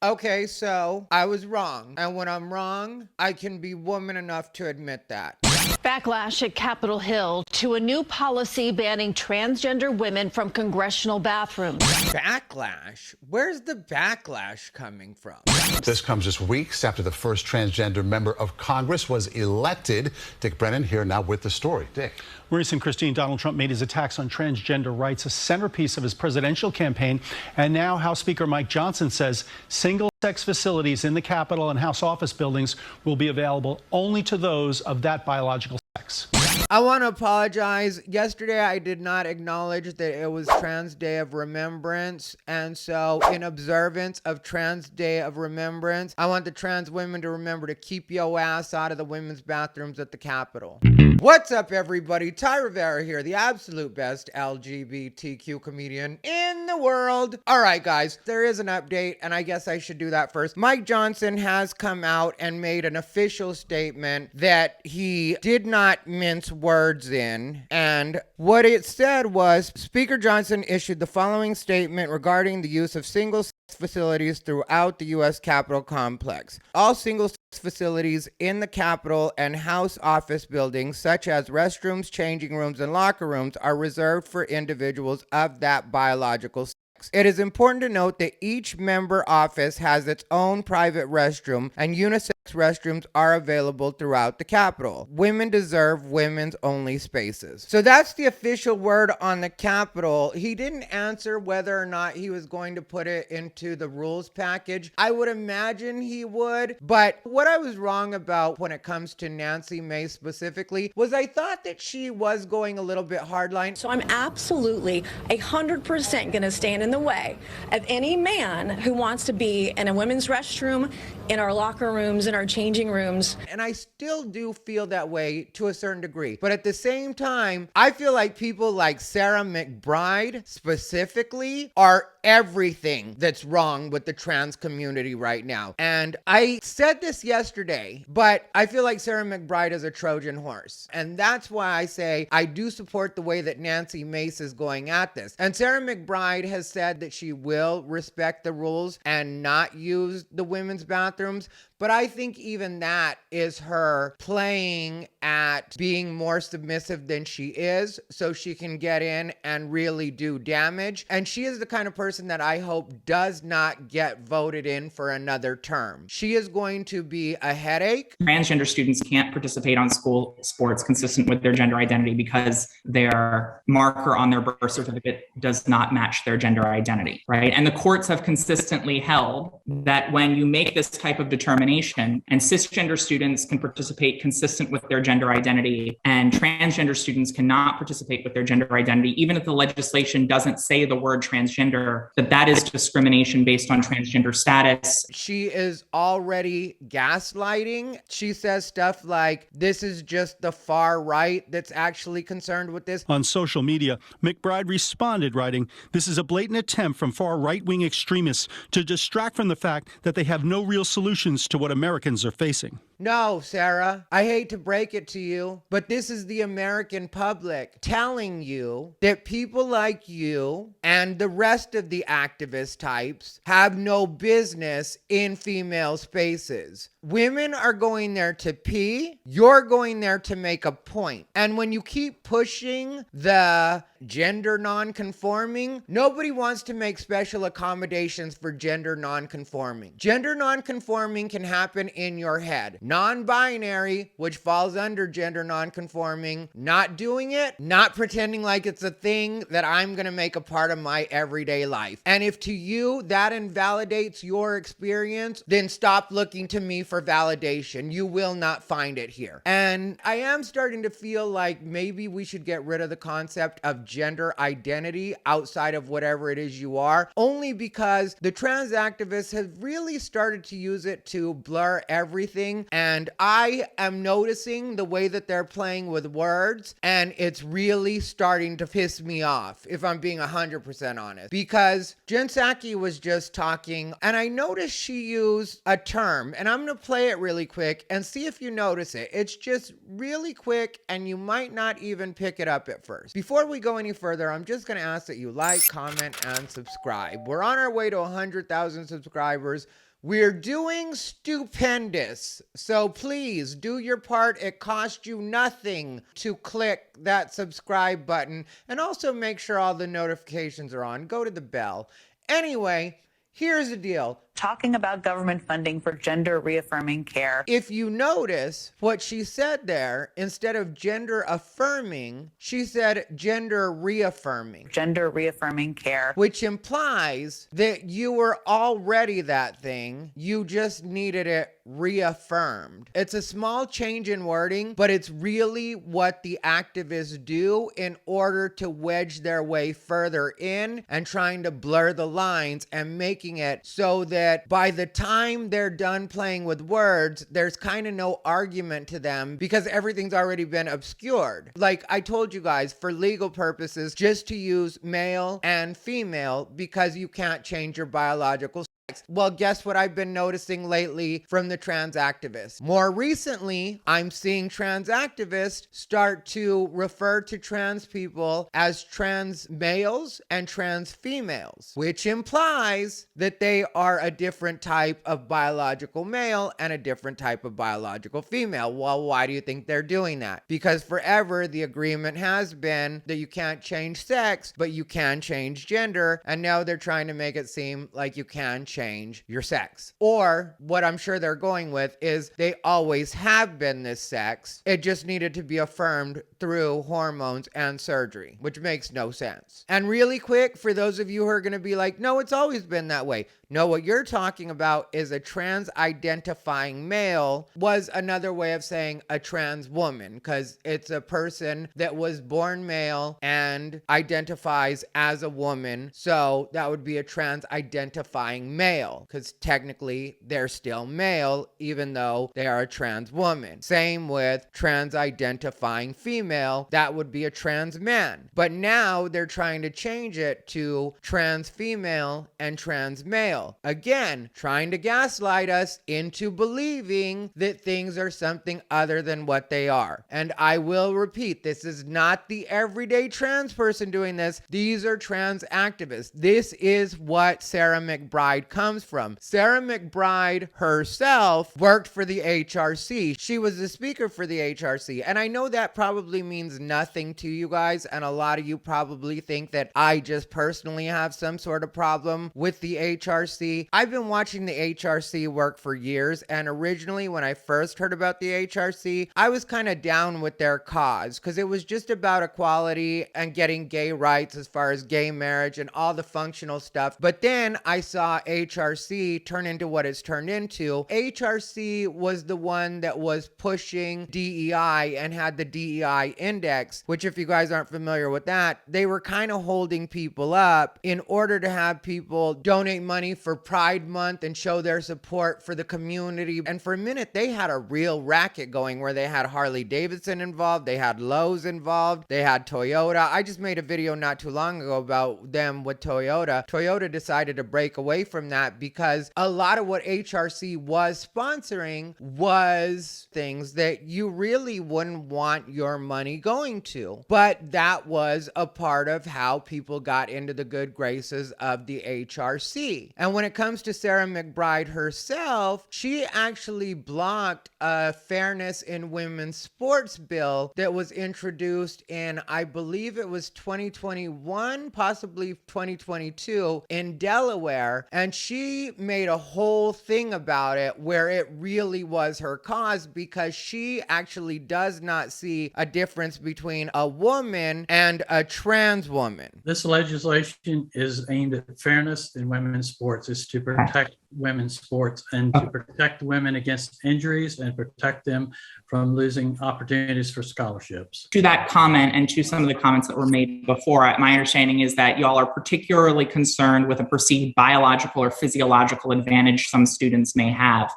Okay, so I was wrong. And when I'm wrong, I can be woman enough to admit that. Backlash at Capitol Hill to a new policy banning transgender women from congressional bathrooms. Backlash? Where's the backlash coming from? This comes just weeks after the first transgender member of Congress was elected. Dick Brennan here now with the story. Dick. Maurice and Christine, Donald Trump made his attacks on transgender rights a centerpiece of his presidential campaign. And now House Speaker Mike Johnson says single-sex facilities in the Capitol and House office buildings will be available only to those of that biological sex. I want to apologize. Yesterday, I did not acknowledge that it was Trans Day of Remembrance. And so in observance of Trans Day of Remembrance, I want the trans women to remember to keep your ass out of the women's bathrooms at the Capitol. What's up, everybody? Ty Rivera here, the absolute best LGBTQ comedian in the world. All right, guys, there is an update, and I guess I should do that first. Mike Johnson has come out and made an official statement that he did not mince words in, and what it said was, Speaker Johnson issued the following statement regarding the use of single-sex facilities throughout the U.S. Capitol complex. All single-sex facilities in the Capitol and House office buildings, such as restrooms, changing rooms, and locker rooms, are reserved for individuals of that biological sex. It is important to note that each member office has its own private restroom, and unisex restrooms are available throughout the Capitol. Women deserve women's only spaces. So that's the official word on the Capitol. He didn't answer whether or not he was going to put it into the rules package. I would imagine he would, but what I was wrong about when it comes to Nancy Mace specifically was I thought that she was going a little bit hardline. So I'm absolutely 100% going to stand in the way of any man who wants to be in a women's restroom, in our locker rooms, in our changing rooms. And I still do feel that way to a certain degree. But at the same time, I feel like people like Sarah McBride specifically are everything that's wrong with the trans community right now. And I said this yesterday, but I feel like Sarah McBride is a Trojan horse. And that's why I say I do support the way that Nancy Mace is going at this. And Sarah McBride has said that she will respect the rules and not use the women's bathrooms. But I think even that is her playing at being more submissive than she is so she can get in and really do damage. And she is the kind of person that I hope does not get voted in for another term. She is going to be a headache. Transgender students can't participate on school sports consistent with their gender identity because their marker on their birth certificate does not match their gender identity, right? And the courts have consistently held that when you make this type of determination, and cisgender students can participate consistent with their gender identity, and transgender students cannot participate with their gender identity, even if the legislation doesn't say the word transgender, that is discrimination based on transgender status. She is already gaslighting. She says stuff like, this is just the far right that's actually concerned with this. On social media, McBride responded, writing, "This is a blatant attempt from far right-wing extremists to distract from the fact that they have no real solutions to what Americans are facing." No, Sarah, I hate to break it to you, but this is the American public telling you that people like you and the rest of the activist types have no business in female spaces. Women are going there to pee. You're going there to make a point. And when you keep pushing the gender non-conforming, nobody wants to make special accommodations for gender non-conforming. Gender non-conforming can happen in your head. Non-binary, which falls under gender non-conforming, not doing it, not pretending like it's a thing that I'm going to make a part of my everyday life. And if to you that invalidates your experience, then stop looking to me for validation. You will not find it here. And I am starting to feel like maybe we should get rid of the concept of gender identity outside of whatever it is you are, only because the trans activists have really started to use it to blur everything. And I am noticing the way that they're playing with words, and it's really starting to piss me off, if I'm being 100% honest. Because Jen Psaki was just talking, and I noticed she used a term, and I'm going to play it really quick and see if you notice it. It's just really quick, and you might not even pick it up at first. Before we go any further, I'm just going to ask that you like, comment, and subscribe. We're on our way to 100,000 subscribers. We're doing stupendous. So please do your part. It costs you nothing to click that subscribe button. And also make sure all the notifications are on. Go to the bell. Anyway, here's the deal. Talking about government funding for gender reaffirming care. If you notice what she said there, instead of gender affirming, she said gender reaffirming. Gender reaffirming care. Which implies that you were already that thing. You just needed it reaffirmed. It's a small change in wording, but it's really what the activists do in order to wedge their way further in and trying to blur the lines and making it so that by the time they're done playing with words, there's kind of no argument to them because everything's already been obscured. Like I told you guys, for legal purposes, just to use male and female because you can't change your biological sex. Well, guess what I've been noticing lately from the trans activists? More recently, I'm seeing trans activists start to refer to trans people as trans males and trans females, which implies that they are a different type of biological male and a different type of biological female. Well, why do you think they're doing that? Because forever the agreement has been that you can't change sex, but you can change gender, and now they're trying to make it seem like you can change your sex. Or what I'm sure they're going with is they always have been this sex. It just needed to be affirmed through hormones and surgery, which makes no sense. And really quick, for those of you who are going to be like, no, it's always been that way. No, what you're talking about is a trans identifying male was another way of saying a trans woman, because it's a person that was born male and identifies as a woman. So that would be a trans identifying male, because technically they're still male, even though they are a trans woman. Same with trans identifying female, that would be a trans man. But now they're trying to change it to trans female and trans male. Again, trying to gaslight us into believing that things are something other than what they are. And I will repeat, this is not the everyday trans person doing this. These are trans activists. This is what Sarah McBride comes from. Sarah McBride herself worked for the HRC. She was the speaker for the HRC. And I know that probably means nothing to you guys. And a lot of you probably think that I just personally have some sort of problem with the HRC. I've been watching the HRC work for years, and originally when I first heard about the HRC, I was kind of down with their cause because it was just about equality and getting gay rights as far as gay marriage and all the functional stuff. But then I saw HRC turn into what it's turned into. HRC was the one that was pushing DEI and had the DEI index, which if you guys aren't familiar with that, they were kind of holding people up in order to have people donate money for Pride Month and show their support for the community. And for a minute, they had a real racket going where they had Harley Davidson involved, they had Lowe's involved, they had Toyota. I just made a video not too long ago about them with Toyota. Toyota decided to break away from that because a lot of what HRC was sponsoring was things that you really wouldn't want your money going to. But that was a part of how people got into the good graces of the HRC. And when it comes to Sarah McBride herself, she actually blocked a fairness in women's sports bill that was introduced in, I believe it was 2021, possibly 2022 in Delaware. And she made a whole thing about it where it really was her cause because she actually does not see a difference between a woman and a trans woman. This legislation is aimed at fairness in women's sports. It's to protect women's sports and to protect women against injuries and protect them from losing opportunities for scholarships. To that comment and to some of the comments that were made before, my understanding is that y'all are particularly concerned with a perceived biological or physiological advantage some students may have.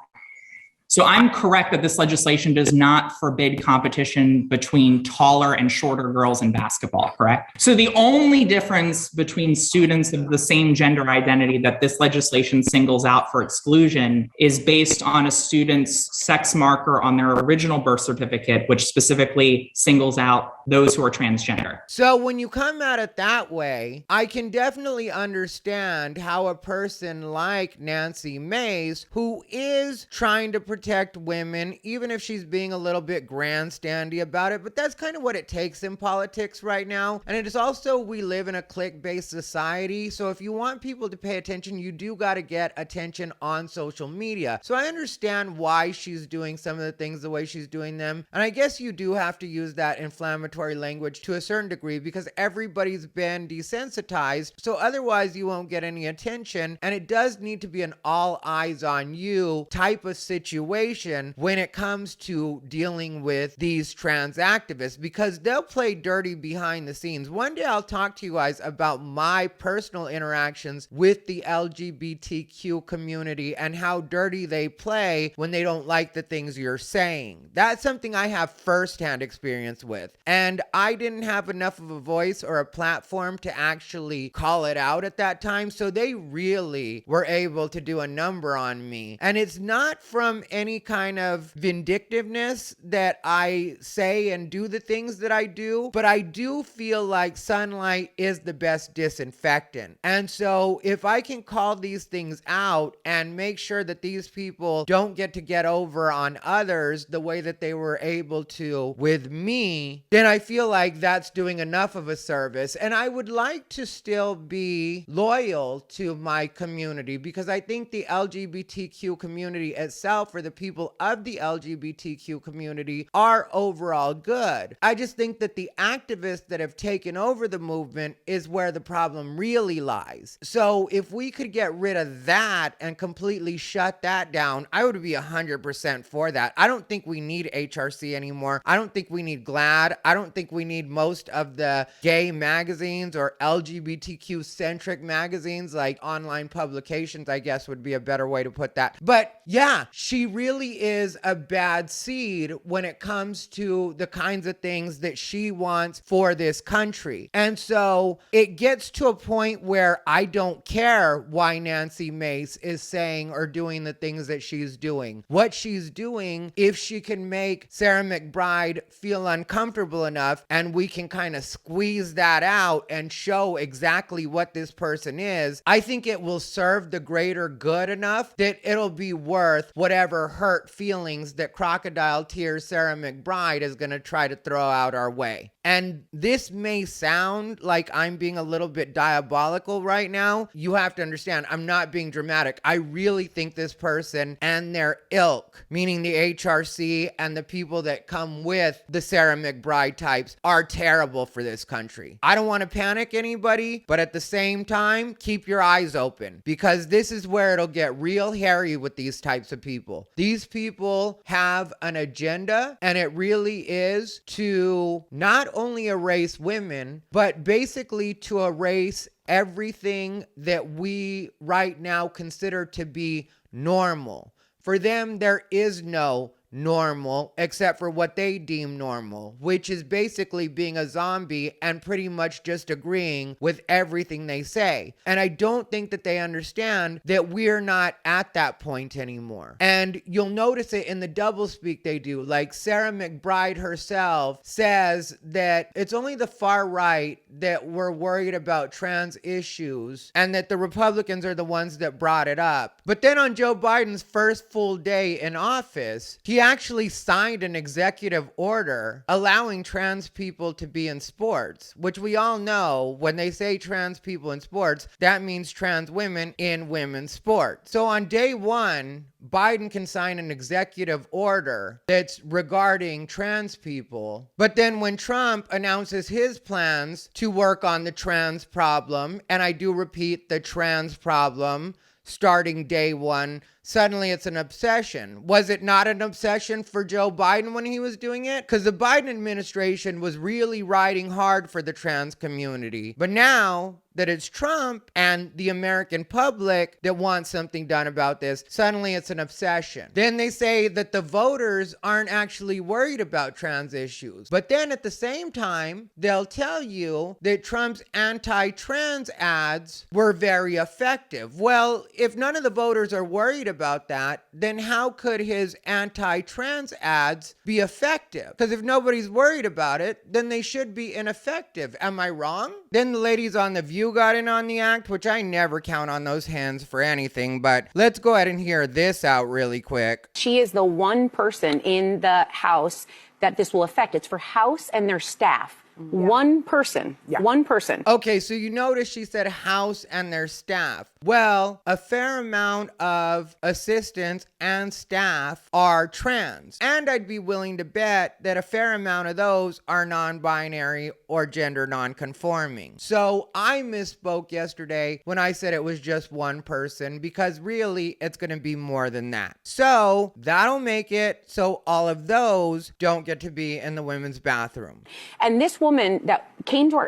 So I'm correct that this legislation does not forbid competition between taller and shorter girls in basketball, correct? So the only difference between students of the same gender identity that this legislation singles out for exclusion is based on a student's sex marker on their original birth certificate, which specifically singles out those who are transgender. So when you come at it that way, I can definitely understand how a person like Nancy Mace, who is trying to protect women, even if she's being a little bit grandstandy about it, but that's kind of what it takes in politics right now. And it is also, we live in a click-based society, so if you want people to pay attention, you do got to get attention on social media. So I understand why she's doing some of the things the way she's doing them, and I guess you do have to use that inflammatory language to a certain degree because everybody's been desensitized, so otherwise you won't get any attention, and it does need to be an all eyes on you type of situation when it comes to dealing with these trans activists, because they'll play dirty behind the scenes. One day I'll talk to you guys about my personal interactions with the LGBTQ community and how dirty they play when they don't like the things you're saying. That's something I have firsthand experience with, and I didn't have enough of a voice or a platform to actually call it out at that time, so they really were able to do a number on me. And it's not from any kind of vindictiveness that I say and do the things that I do, but I do feel like sunlight is the best disinfectant. And so if I can call these things out and make sure that these people don't get over on others the way that they were able to with me, then I feel like that's doing enough of a service. And I would like to still be loyal to my community, because I think the LGBTQ community itself, or the people of the LGBTQ community, are overall good. I just think that the activists that have taken over the movement is where the problem really lies. So if we could get rid of that and completely shut that down, I would be 100% for that. I don't think we need HRC anymore. I don't think we need GLAAD. I don't think we need most of the gay magazines or LGBTQ centric magazines, like online publications, I guess would be a better way to put that. But yeah, she really is a bad seed when it comes to the kinds of things that she wants for this country. And so it gets to a point where I don't care why Nancy Mace is saying or doing the things that she's doing. What she's doing, if she can make Sarah McBride feel uncomfortable enough and we can kind of squeeze that out and show exactly what this person is, I think it will serve the greater good enough that it'll be worth whatever hurt feelings that Crocodile Tears Sarah McBride is going to try to throw out our way. And this may sound like I'm being a little bit diabolical right now. You have to understand, I'm not being dramatic. I really think this person and their ilk, meaning the HRC and the people that come with the Sarah McBride types, are terrible for this country. I don't want to panic anybody, but at the same time, keep your eyes open, because this is where it'll get real hairy with these types of people. These people have an agenda, and it really is to not only erase women, but basically to erase everything that we right now consider to be normal. For them, there is no normal except for what they deem normal, which is basically being a zombie and pretty much just agreeing with everything they say. And I don't think that they understand that we're not at that point anymore. And you'll notice it in the doublespeak they do. Like Sarah McBride herself says that it's only the far right that were worried about trans issues and that the Republicans are the ones that brought it up. But then on Joe Biden's first full day in office, he actually signed an executive order allowing trans people to be in sports, which we all know when they say trans people in sports, that means trans women in women's sports. So on day one, Biden can sign an executive order that's regarding trans people. But then when Trump announces his plans to work on the trans problem, and I do repeat, the trans problem, starting day one, suddenly it's an obsession. Was it not an obsession for Joe Biden when he was doing it? Because the Biden administration was really riding hard for the trans community. But now that it's Trump and the American public that wants something done about this, suddenly it's an obsession. Then they say that the voters aren't actually worried about trans issues. But then at the same time, they'll tell you that Trump's anti-trans ads were very effective. Well, if none of the voters are worried about that, then how could his anti-trans ads be effective? Because if nobody's worried about it, then they should be ineffective. Am I wrong? Then the ladies on The View got in on the act, which I never count on those hands for anything, but let's go ahead and hear this out really quick. She is the one person in the House that this will affect. It's for House and their staff. One person. One person. Okay, so you notice she said House and their staff. Well, a fair amount of assistants and staff are trans. And I'd be willing to bet that a fair amount of those are non-binary or gender non-conforming. So I misspoke yesterday when I said it was just one person, because really it's going to be more than that. So that'll make it so all of those don't get to be in the women's bathroom. And this woman that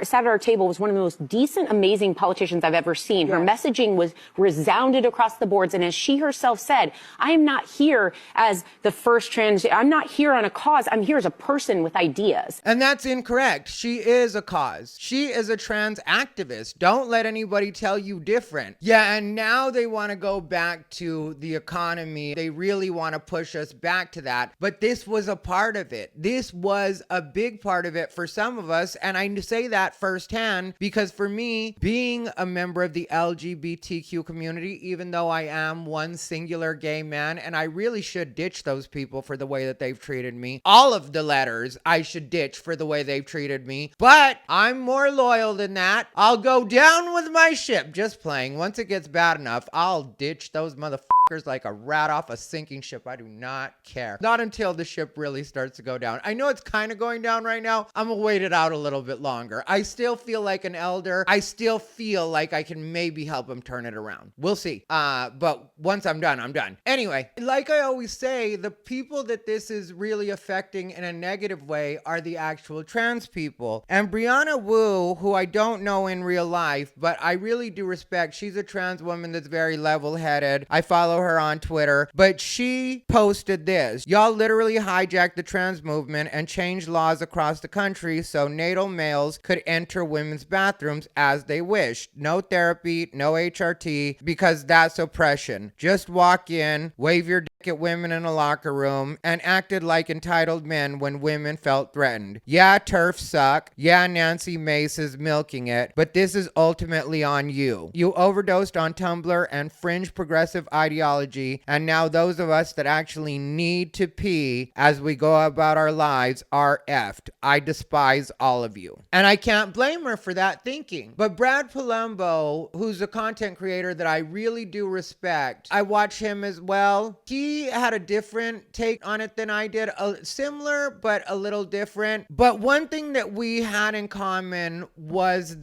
sat at our table was one of the most decent, amazing politicians I've ever seen. Her messaging was resounded across the boards. And as she herself said, I am not here as the first trans, I'm not here on a cause. I'm here as a person with ideas. And that's incorrect. She is a cause. She is a trans activist. Don't let anybody tell you different. Yeah, and now they want to go back to the economy. They really want to push us back to that. But this was a part of it. This was a big part of it for some of us. And I say that firsthand because for me, being a member of the LGBTQ community, even though I am one singular gay man, and I really should ditch those people for the way that they've treated me. All of the letters I should ditch for the way they've treated me. But I'm more loyal than that. I'll go down with my ship. Just playing. Once it gets bad enough, I'll ditch those motherfuckers like a rat off a sinking ship. I do not care. Not until the ship really starts to go down. I know it's kind of going down right now. I'm gonna wait it out a little bit longer. I still feel like an elder. I still feel like I can maybe help him turn it around. We'll see. But once I'm done, I'm done. Anyway, like I always say, the people that this is really affecting in a negative way are the actual trans people. And Brianna Wu, who I don't know in real life, but I really do respect, she's a trans woman that's very level-headed. I follow her on Twitter, but she posted this. Y'all literally hijacked the trans movement and changed laws across the country so natal males could enter women's bathrooms as they wished. No therapy, no HRT, because that's oppression. Just walk in, wave your dick at women in a locker room, and acted like entitled men when women felt threatened. Yeah, TERFs suck. Yeah, Nancy Mace is milking it, but this is ultimately on you. You overdosed on Tumblr and fringe progressive ideology, and now those of us that actually need to pee as we go about our lives are effed. I despise all of you. And I can't blame her for that thinking. But Brad Palumbo, who's a content creator that I really do respect, I watch him as well. He had a different take on it than I did. Similar, but a little different. But one thing that we had in common was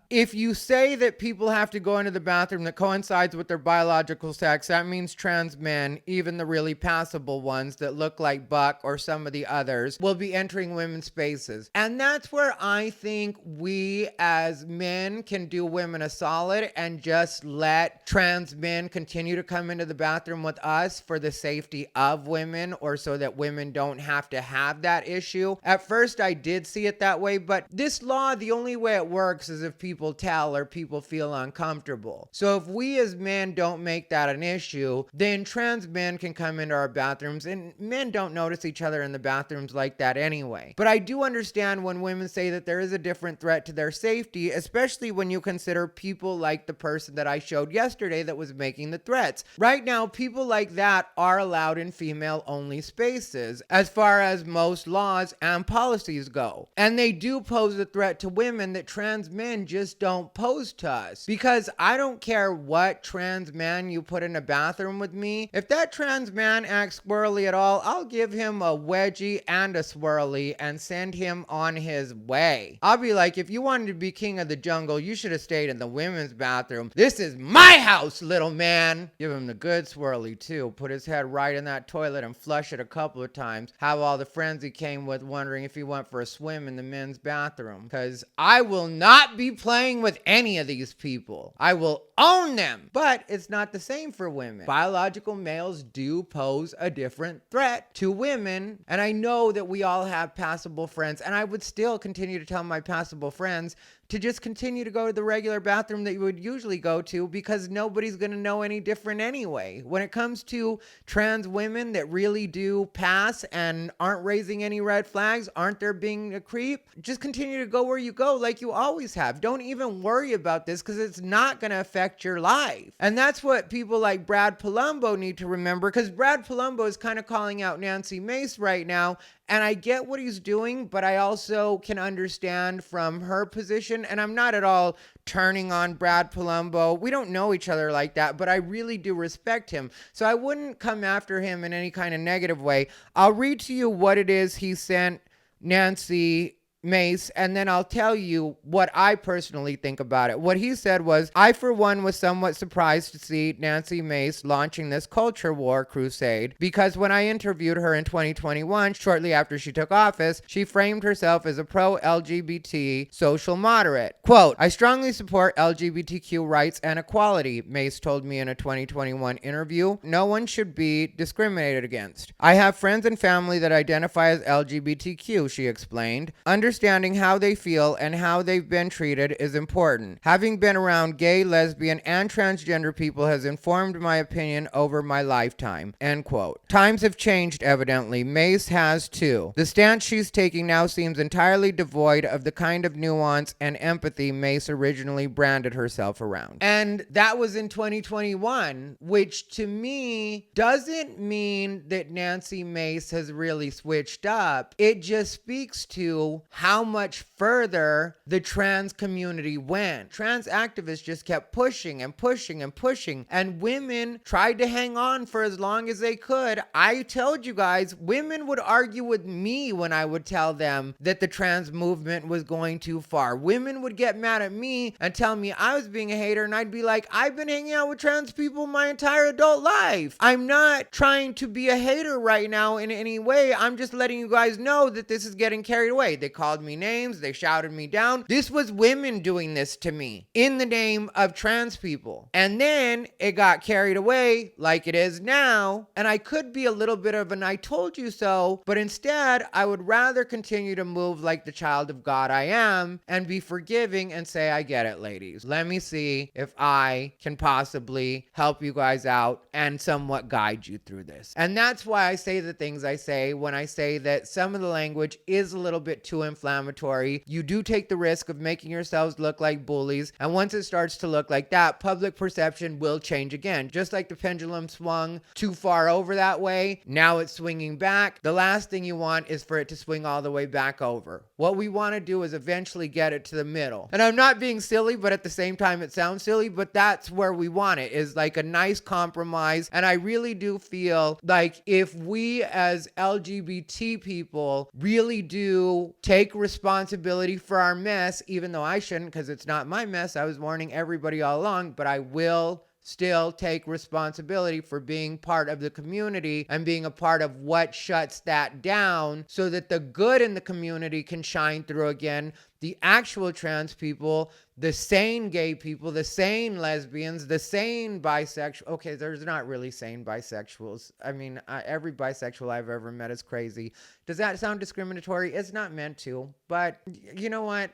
if you say that people have to go into the bathroom that coincides with their biological sex, that means trans men, even the really passable ones that look like Buck or some of the others, will be entering women's spaces. And that's where I think we as men can do women a solid and just let trans men continue to come into the bathroom with us for the safety of women, or so that women don't have to have that issue. At first I did see it that way, but this law, the only way it works is if people tell or people feel uncomfortable. So if we as men don't make that an issue, then trans men can come into our bathrooms, and men don't notice each other in the bathrooms like that anyway. But I do understand when women say that there is a different threat to their safety, especially when you consider people like the person that I showed yesterday that was making the threats. Right now, people like that are allowed in female-only spaces as far as most laws and policies go. And they do pose a threat to women that trans men just don't pose to us. Because I don't care what trans man you put in a bathroom with me. If that trans man acts squirrely at all, I'll give him a wedgie and a swirly and send him on his way. I'll be like, if you wanted to be king of the jungle, you should have stayed in the women's bathroom. This is my house, little man. Give him the good swirly too. put his head right in that toilet and flush it a couple of times. Have all the friends he came with wondering if he went for a swim in the men's bathroom. Because I will not be playing with any of these people. I will own them. But it's not the same for women. Biological males do pose a different threat to women. And I know that we all have passable friends. And I would still continue to tell my passable friends to just continue to go to the regular bathroom that you would usually go to, because nobody's going to know any different anyway. When it comes to trans women that really do pass and aren't raising any red flags, aren't there being a creep, just continue to go where you go like you always have. Don't even worry about this, because it's not going to affect your life. And that's what people like Brad Palumbo need to remember, because Brad Palumbo is kind of calling out Nancy Mace right now. And I get what he's doing, but I also can understand from her position. And I'm not at all turning on Brad Palumbo. We don't know each other like that, but I really do respect him. So I wouldn't come after him in any kind of negative way. I'll read to you what it is he sent Nancy Mace, and then I'll tell you what I personally think about it. What he said was, I for one was somewhat surprised to see Nancy Mace launching this culture war crusade, because when I interviewed her in 2021, shortly after she took office, she framed herself as a pro-LGBT social moderate. Quote, I strongly support LGBTQ rights and equality, Mace told me in a 2021 interview. No one should be discriminated against. I have friends and family that identify as LGBTQ, she explained. Understanding how they feel and how they've been treated is important. Having been around gay, lesbian, and transgender people has informed my opinion over my lifetime. End quote. Times have changed, evidently. Mace has too. The stance she's taking now seems entirely devoid of the kind of nuance and empathy Mace originally branded herself around. And that was in 2021, which to me doesn't mean that Nancy Mace has really switched up. It just speaks to how much further the trans community went. Trans activists just kept pushing and pushing and pushing, and women tried to hang on for as long as they could. I told you guys, women would argue with me when I would tell them that the trans movement was going too far. Women would get mad at me and tell me I was being a hater, and I'd be like, I've been hanging out with trans people my entire adult life. I'm not trying to be a hater right now in any way. I'm just letting you guys know that this is getting carried away. They called me names, they shouted me down. This was women doing this to me in the name of trans people. And then it got carried away like it is now. And I could be a little bit of an I told you so, but instead I would rather continue to move like the child of God I am and be forgiving and say, I get it, ladies. Let me see if I can possibly help you guys out and somewhat guide you through this. And that's why I say the things I say when I say that some of the language is a little bit too inflammatory. You do take the risk of making yourselves look like bullies, and once it starts to look like that, public perception will change again. Just like the pendulum swung too far over that way, now it's swinging back. The last thing you want is for it to swing all the way back over. What we want to do is eventually get it to the middle. And I'm not being silly, but at the same time it sounds silly, but that's where we want it, is like a nice compromise. And I really do feel like if we as LGBT people really do take responsibility for our mess, even though I shouldn't, because it's not my mess. I was warning everybody all along, but I will still take responsibility for being part of the community and being a part of what shuts that down, so that the good in the community can shine through again. The actual trans people, the sane gay people, the sane lesbians, the sane bisexual. Okay, there's not really sane bisexuals. I mean, every bisexual I've ever met is crazy. Does that sound discriminatory? It's not meant to, but you know what?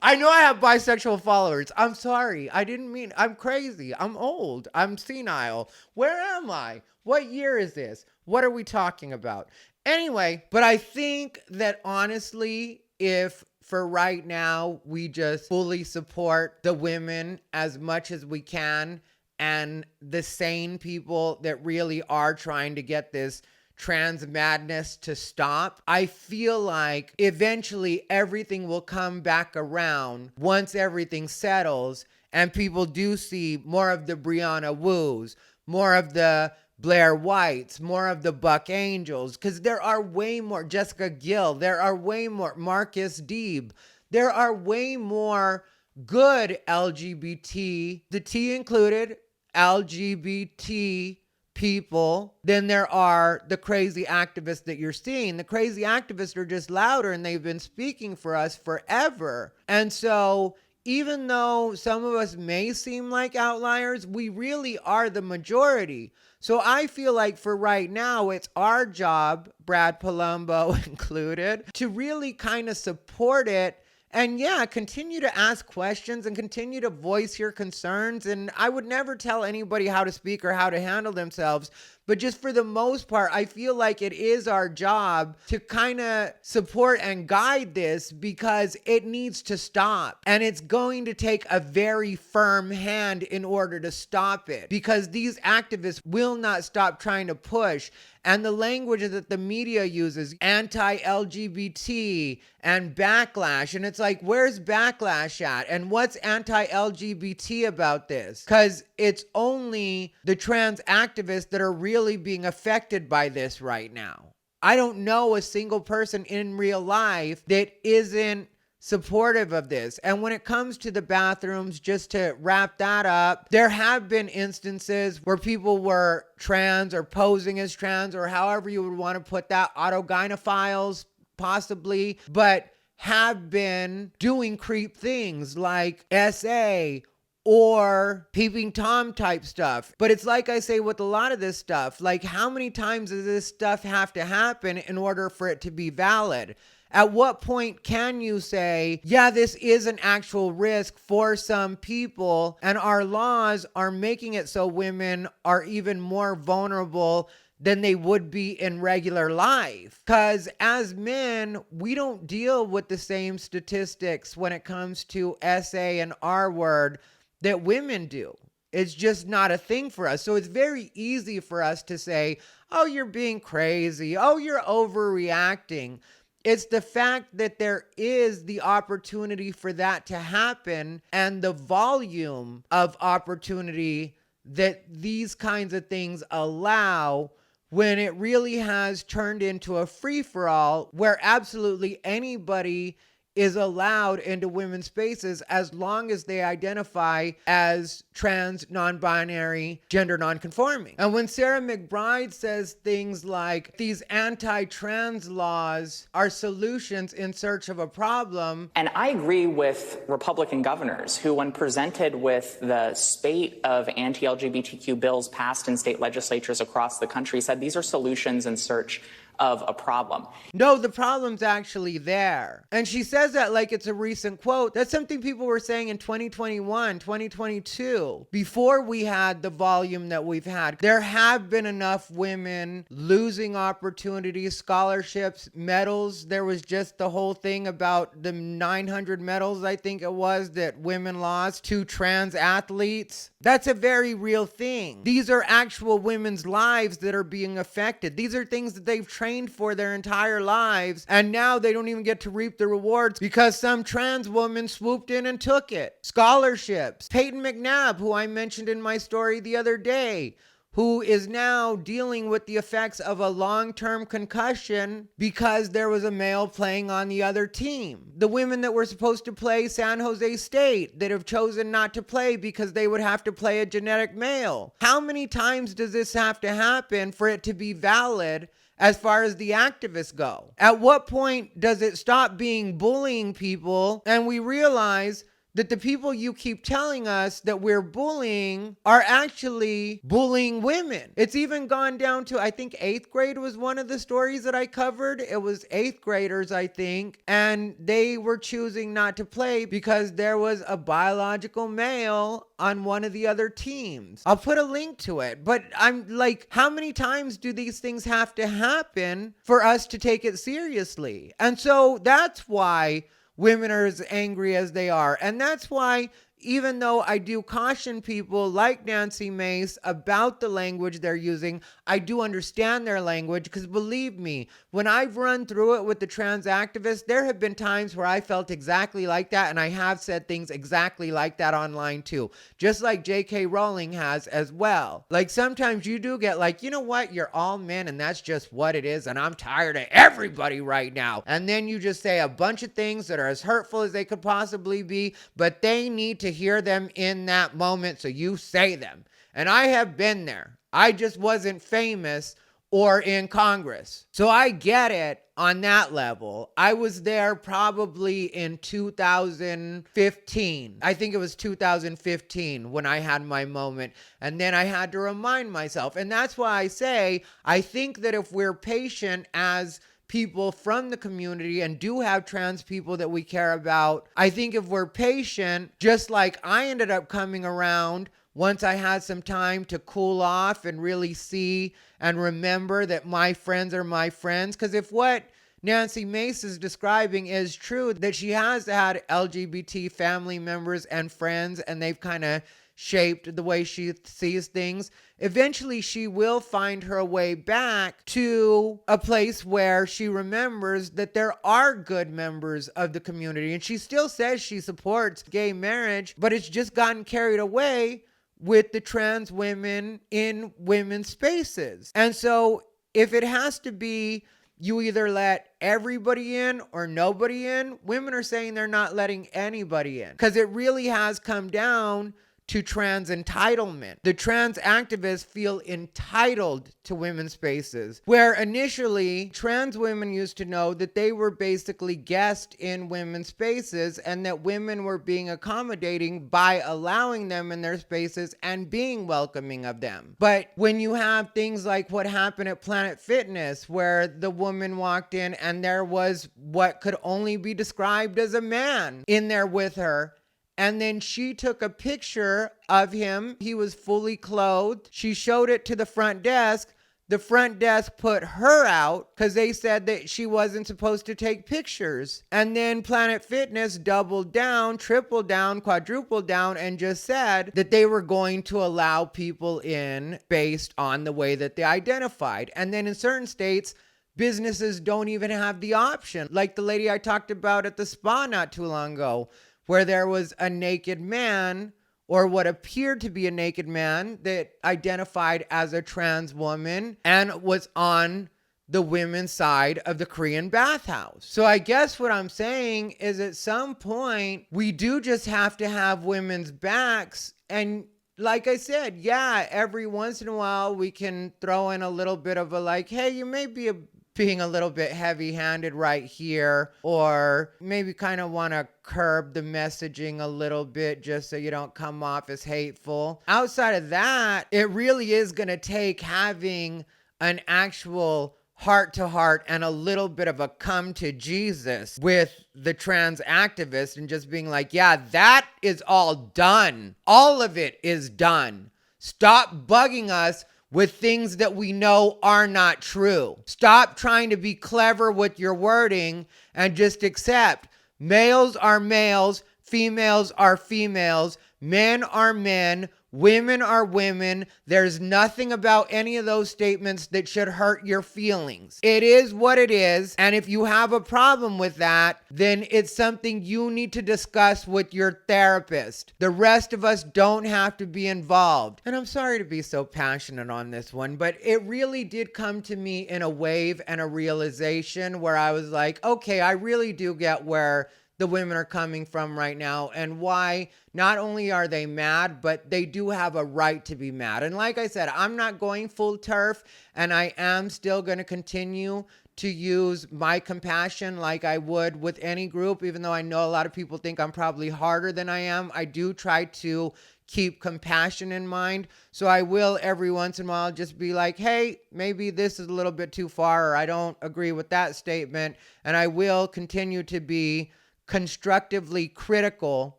I know I have bisexual followers. I'm sorry. I didn't mean, I'm crazy. I'm old. I'm senile. Where am I? What year is this? What are we talking about? Anyway, but I think that honestly, if for right now, we just fully support the women as much as we can, and the sane people that really are trying to get this trans madness to stop, I feel like eventually everything will come back around once everything settles and people do see more of the Brianna Woos, more of the Blair Whites, more of the Buck Angels, because there are way more Jessica Gill, there are way more Marcus Deeb, there are way more good LGBT, the T included, LGBT people than there are the crazy activists that you're seeing. The crazy activists are just louder, and they've been speaking for us forever. And so even though some of us may seem like outliers, we really are the majority. So I feel like for right now, it's our job, Brad Palumbo included, to really kind of support it. And yeah, continue to ask questions and continue to voice your concerns. And I would never tell anybody how to speak or how to handle themselves. But just for the most part, I feel like it is our job to kind of support and guide this, because it needs to stop. And it's going to take a very firm hand in order to stop it, because these activists will not stop trying to push. And the language that the media uses, anti-LGBT and backlash. And it's like, where's backlash at? And what's anti-LGBT about this? Because it's only the trans activists that are really being affected by this right now. I don't know a single person in real life that isn't supportive of this. And when it comes to the bathrooms, just to wrap that up, there have been instances where people were trans or posing as trans, or however you would want to put that, autogynephiles possibly, but have been doing creep things like SA or peeping Tom type stuff. But it's like I say with a lot of this stuff, like, how many times does this stuff have to happen in order for it to be valid? At what point can you say, yeah, this is an actual risk for some people, and our laws are making it so women are even more vulnerable than they would be in regular life? Because as men, we don't deal with the same statistics when it comes to SA and R word that women do. It's just not a thing for us. So it's very easy for us to say, oh, you're being crazy. Oh, you're overreacting. It's the fact that there is the opportunity for that to happen, and the volume of opportunity that these kinds of things allow, when it really has turned into a free-for-all where absolutely anybody is allowed into women's spaces as long as they identify as trans, non-binary, gender non-conforming. And when Sarah McBride says things like these anti-trans laws are solutions in search of a problem. And I agree with Republican governors who, when presented with the spate of anti-LGBTQ bills passed in state legislatures across the country, said these are solutions in search of a problem. No, the problem's actually there. And she says that like it's a recent quote. That's something people were saying in 2021, 2022, before we had the volume that we've had. There have been enough women losing opportunities, scholarships, medals. There was just the whole thing about the 900 medals, I think it was, that women lost to trans athletes. That's a very real thing. These are actual women's lives that are being affected. These are things that they've trained for their entire lives, and now they don't even get to reap the rewards because some trans woman swooped in and took it. Scholarships. Peyton McNabb, who I mentioned in my story the other day, who is now dealing with the effects of a long-term concussion because there was a male playing on the other team. The women that were supposed to play San Jose State that have chosen not to play because they would have to play a genetic male. How many times does this have to happen for it to be valid as far as the activists go? At what point does it stop being bullying people and we realize that the people you keep telling us that we're bullying are actually bullying women? It's even gone down to, I think 8th grade was one of the stories that I covered. It was 8th graders, I think, and they were choosing not to play because there was a biological male on one of the other teams. I'll put a link to it, but I'm like, how many times do these things have to happen for us to take it seriously? And so that's why women are as angry as they are. And that's why, even though I do caution people like Nancy Mace about the language they're using, I do understand their language, because believe me, when I've run through it with the trans activists, there have been times where I felt exactly like that, and I have said things exactly like that online too, just like J.K. Rowling has as well. Like, sometimes you do get like, you know what, you're all men and that's just what it is, and I'm tired of everybody right now. And then you just say a bunch of things that are as hurtful as they could possibly be, but they need to hear them in that moment, so you say them. And I have been there. I just wasn't famous or in Congress. So I get it on that level. I was there probably in 2015. I think it was 2015 when I had my moment. And then I had to remind myself. And that's why I say, I think that if we're patient as people from the community and do have trans people that we care about, I think if we're patient, just like I ended up coming around once I had some time to cool off and really see and remember that my friends are my friends. Because if what Nancy Mace is describing is true, that she has had LGBT family members and friends, and they've kind of shaped the way she sees things, eventually she will find her way back to a place where she remembers that there are good members of the community. And she still says she supports gay marriage, but it's just gotten carried away with the trans women in women's spaces. And so if it has to be you either let everybody in or nobody in, women are saying they're not letting anybody in, because it really has come down to trans entitlement. The trans activists feel entitled to women's spaces, where initially trans women used to know that they were basically guests in women's spaces and that women were being accommodating by allowing them in their spaces and being welcoming of them. But when you have things like what happened at Planet Fitness, where the woman walked in and there was what could only be described as a man in there with her, and then she took a picture of him. He was fully clothed. She showed it to the front desk. The front desk put her out because they said that she wasn't supposed to take pictures. And then Planet Fitness doubled down, tripled down, quadrupled down, and just said that they were going to allow people in based on the way that they identified. And then in certain states, businesses don't even have the option. Like the lady I talked about at the spa not too long ago, where there was a naked man, or what appeared to be a naked man, that identified as a trans woman and was on the women's side of the Korean bathhouse. So I guess what I'm saying is at some point, we do just have to have women's backs. And like I said, yeah, every once in a while we can throw in a little bit of a like, hey, you may be being a little bit heavy-handed right here, or maybe kind of want to curb the messaging a little bit just so you don't come off as hateful. Outside of that, it really is going to take having an actual heart-to-heart and a little bit of a come to Jesus with the trans activist and just being like, yeah, that is all done. All of it is done. Stop bugging us with things that we know are not true. Stop trying to be clever with your wording and just accept males are males, females are females, men are men, women are women. There's nothing about any of those statements that should hurt your feelings. It is what it is. And if you have a problem with that, then it's something you need to discuss with your therapist. The rest of us don't have to be involved. And I'm sorry to be so passionate on this one, but it really did come to me in a wave and a realization where I was like, okay, I really do get where the women are coming from right now and why not only are they mad, but they do have a right to be mad. And like I said, I'm not going full turf, and I am still going to continue to use my compassion like I would with any group, even though I know a lot of people think I'm probably harder than I am. I do try to keep compassion in mind. So I will every once in a while just be like, hey, maybe this is a little bit too far, or I don't agree with that statement. And I will continue to be constructively critical,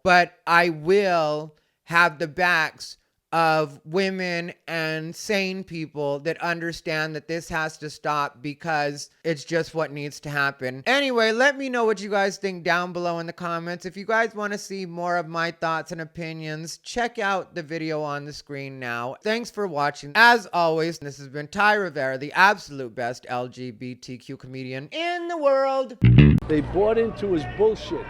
but I will have the backs of women and sane people that understand that this has to stop because it's just what needs to happen. Anyway, let me know what you guys think down below in the comments. If you guys want to see more of my thoughts and opinions, check out the video on the screen now. Thanks for watching. As always, this has been Ty Rivera, the absolute best LGBTQ comedian in the world. They bought into his bullshit.